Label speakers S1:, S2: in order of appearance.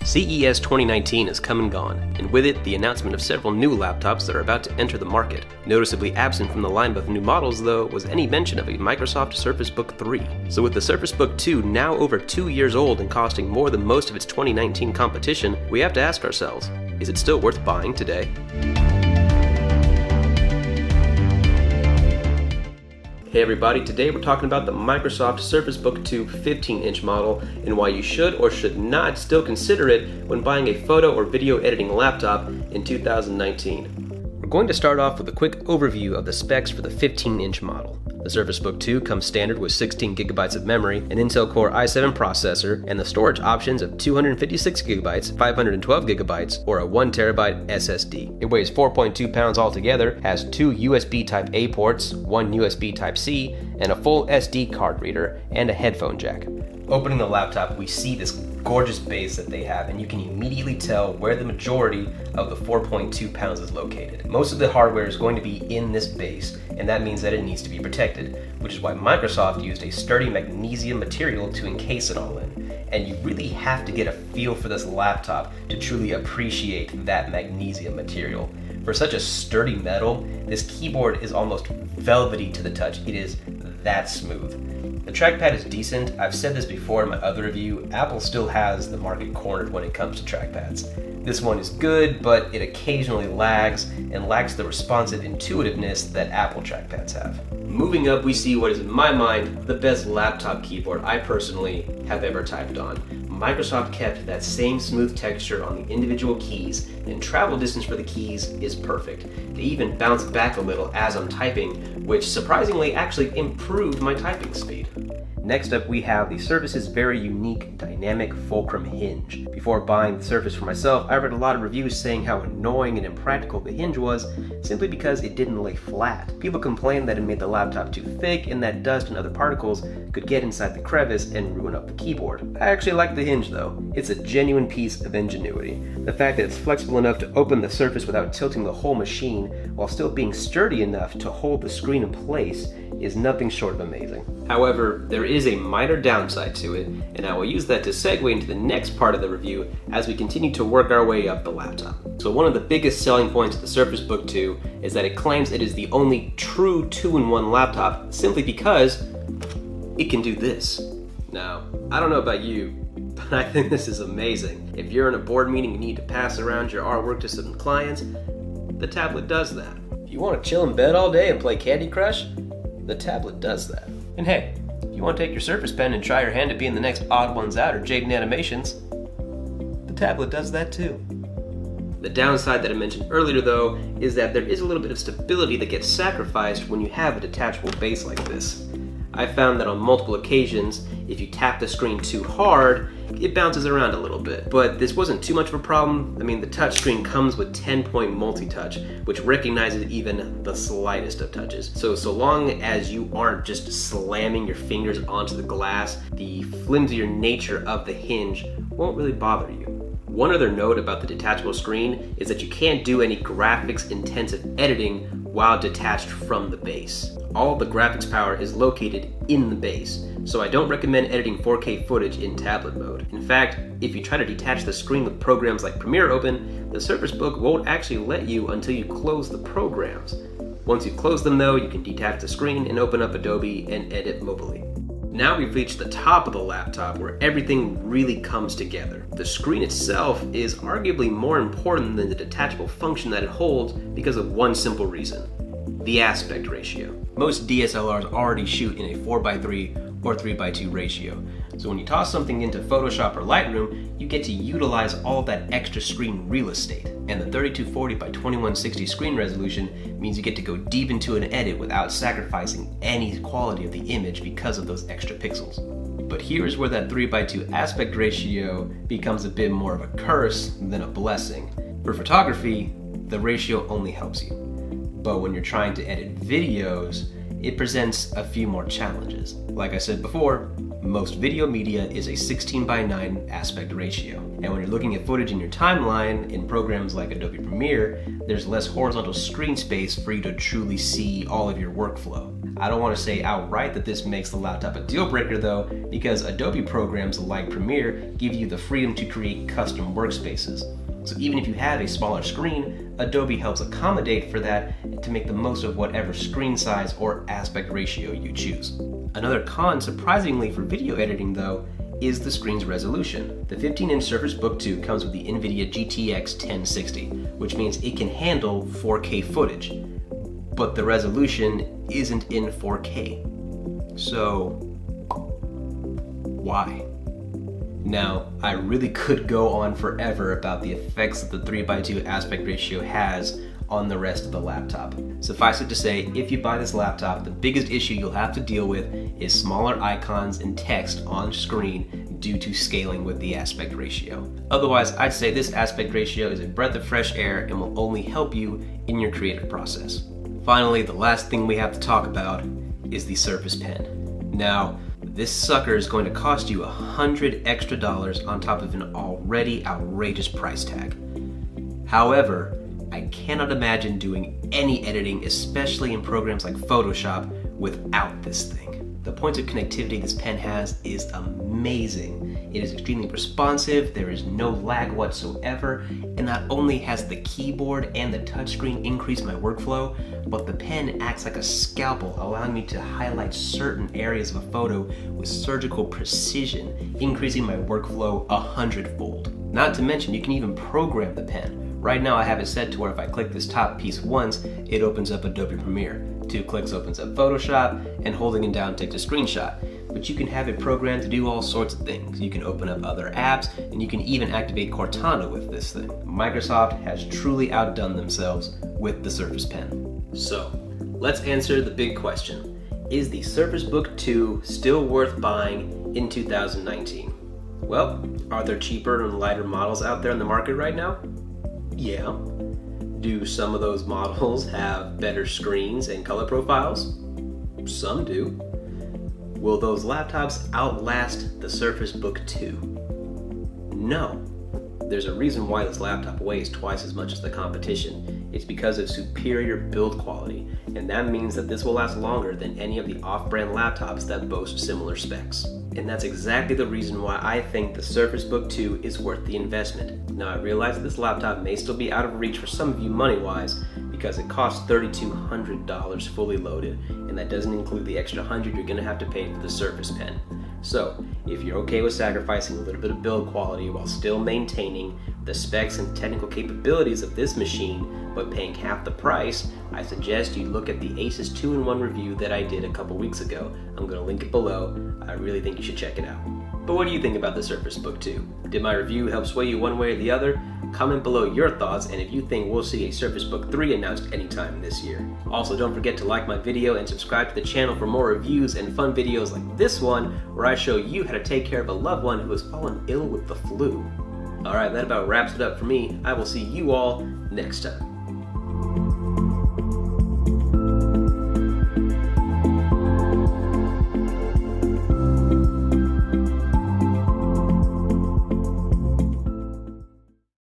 S1: CES 2019 has come and gone, and with it, the announcement of several new laptops that are about to enter the market. Noticeably absent from the lineup of new models, though, was any mention of a Microsoft Surface Book 3. So with the Surface Book 2 now over 2 years old and costing more than most of its 2019 competition, we have to ask ourselves, is it still worth buying today? Hey everybody, today we're talking about the Microsoft Surface Book 2 15-inch model and why you should or should not still consider it when buying a photo or video editing laptop in 2019. We're going to start off with a quick overview of the specs for the 15-inch model. The Surface Book 2 comes standard with 16GB of memory, an Intel Core i7 processor, and the storage options of 256GB, 512GB, or a 1TB SSD. It weighs 4.2 pounds altogether, has 2 USB Type-A ports, 1 USB Type-C, and a full SD card reader, and a headphone jack. Opening the laptop, we see this gorgeous base that they have, and you can immediately tell where the majority of the 4.2 pounds is located. Most of the hardware is going to be in this base, and that means that it needs to be protected, which is why Microsoft used a sturdy magnesium material to encase it all in. And you really have to get a feel for this laptop to truly appreciate that magnesium material. For such a sturdy metal, this keyboard is almost velvety to the touch. It is that smooth. The trackpad is decent. I've said this before in my other review, Apple still has the market cornered when it comes to trackpads. This one is good, but it occasionally lags and lacks the responsive intuitiveness that Apple trackpads have. Moving up, we see what is in my mind the best laptop keyboard I personally have ever typed on. Microsoft kept that same smooth texture on the individual keys, and travel distance for the keys is perfect. They even bounce back a little as I'm typing, which surprisingly actually improved my typing speed. Next up, we have the Surface's very unique dynamic fulcrum hinge. Before buying the Surface for myself, I read a lot of reviews saying how annoying and impractical the hinge was simply because it didn't lay flat. People complained that it made the laptop too thick and that dust and other particles could get inside the crevice and ruin up the keyboard. I actually like the hinge though. It's a genuine piece of ingenuity. The fact that it's flexible enough to open the Surface without tilting the whole machine while still being sturdy enough to hold the screen in place is nothing short of amazing. However, there is a minor downside to it, and I will use that to segue into the next part of the review as we continue to work our way up the laptop. So one of the biggest selling points of the Surface Book 2 is that it claims it is the only true 2-in-1 laptop simply because it can do this. Now, I don't know about you, but I think this is amazing. If you're in a board meeting and you need to pass around your artwork to some clients, the tablet does that. If you want to chill in bed all day and play Candy Crush, the tablet does that. And hey, if you want to take your Surface Pen and try your hand at being the next Odd Ones Out or Jaden Animations, the tablet does that too. The downside that I mentioned earlier though is that there is a little bit of stability that gets sacrificed when you have a detachable base like this. I found that on multiple occasions, if you tap the screen too hard, it bounces around a little bit. But this wasn't too much of a problem. I mean, the touchscreen comes with 10-point multi-touch, which recognizes even the slightest of touches. So long as you aren't just slamming your fingers onto the glass, the flimsier nature of the hinge won't really bother you. One other note about the detachable screen is that you can't do any graphics-intensive editing while detached from the base. All the graphics power is located in the base, so I don't recommend editing 4K footage in tablet mode. In fact, if you try to detach the screen with programs like Premiere open, the Surface Book won't actually let you until you close the programs. Once you close them though, you can detach the screen and open up Adobe and edit mobilely. Now we've reached the top of the laptop where everything really comes together. The screen itself is arguably more important than the detachable function that it holds because of one simple reason: the aspect ratio. Most DSLRs already shoot in a 4:3 or 3:2 ratio. So when you toss something into Photoshop or Lightroom, you get to utilize all that extra screen real estate. And the 3240 by 2160 screen resolution means you get to go deep into an edit without sacrificing any quality of the image because of those extra pixels. But here's where that 3:2 aspect ratio becomes a bit more of a curse than a blessing. For photography, the ratio only helps you. But when you're trying to edit videos, it presents a few more challenges. Like I said before, most video media is a 16:9 aspect ratio. And when you're looking at footage in your timeline in programs like Adobe Premiere, there's less horizontal screen space for you to truly see all of your workflow. I don't want to say outright that this makes the laptop a deal breaker though, because Adobe programs like Premiere give you the freedom to create custom workspaces. So even if you have a smaller screen, Adobe helps accommodate for that to make the most of whatever screen size or aspect ratio you choose. Another con, surprisingly for video editing though, is the screen's resolution. The 15-inch Surface Book 2 comes with the NVIDIA GTX 1060, which means it can handle 4K footage, but the resolution isn't in 4K. So, why? Now, I really could go on forever about the effects that the 3:2 aspect ratio has on the rest of the laptop. Suffice it to say, if you buy this laptop, the biggest issue you'll have to deal with is smaller icons and text on screen due to scaling with the aspect ratio. Otherwise, I'd say this aspect ratio is a breath of fresh air and will only help you in your creative process. Finally, the last thing we have to talk about is the Surface Pen. Now, this sucker is going to cost you $100 extra on top of an already outrageous price tag. However, I cannot imagine doing any editing, especially in programs like Photoshop, without this thing. The points of connectivity this pen has is amazing. It is extremely responsive, there is no lag whatsoever, and not only has the keyboard and the touchscreen increase my workflow, but the pen acts like a scalpel, allowing me to highlight certain areas of a photo with surgical precision, increasing my workflow 100-fold. Not to mention, you can even program the pen. Right now I have it set to where if I click this top piece once, it opens up Adobe Premiere. 2 clicks opens up Photoshop, and holding it down takes a screenshot. But you can have it programmed to do all sorts of things. You can open up other apps, and you can even activate Cortana with this thing. Microsoft has truly outdone themselves with the Surface Pen. So, let's answer the big question. Is the Surface Book 2 still worth buying in 2019? Well, are there cheaper and lighter models out there in the market right now? Yeah. Do some of those models have better screens and color profiles? Some do. Will those laptops outlast the Surface Book 2? No. There's a reason why this laptop weighs twice as much as the competition. It's because of superior build quality, and that means that this will last longer than any of the off-brand laptops that boast similar specs. And that's exactly the reason why I think the Surface Book 2 is worth the investment. Now, I realize that this laptop may still be out of reach for some of you money-wise because it costs $3,200 fully loaded, and that doesn't include the extra $100 you're going to have to pay for the Surface Pen. So, if you're okay with sacrificing a little bit of build quality while still maintaining the specs and technical capabilities of this machine, but paying half the price, I suggest you look at the Asus 2-in-1 review that I did a couple weeks ago. I'm going to link it below. I really think you should check it out. But what do you think about the Surface Book 2? Did my review help sway you one way or the other? Comment below your thoughts and if you think we'll see a Surface Book 3 announced anytime this year. Also, don't forget to like my video and subscribe to the channel for more reviews and fun videos like this one, where I show you how to take care of a loved one who has fallen ill with the flu. Alright, that about wraps it up for me. I will see you all next time.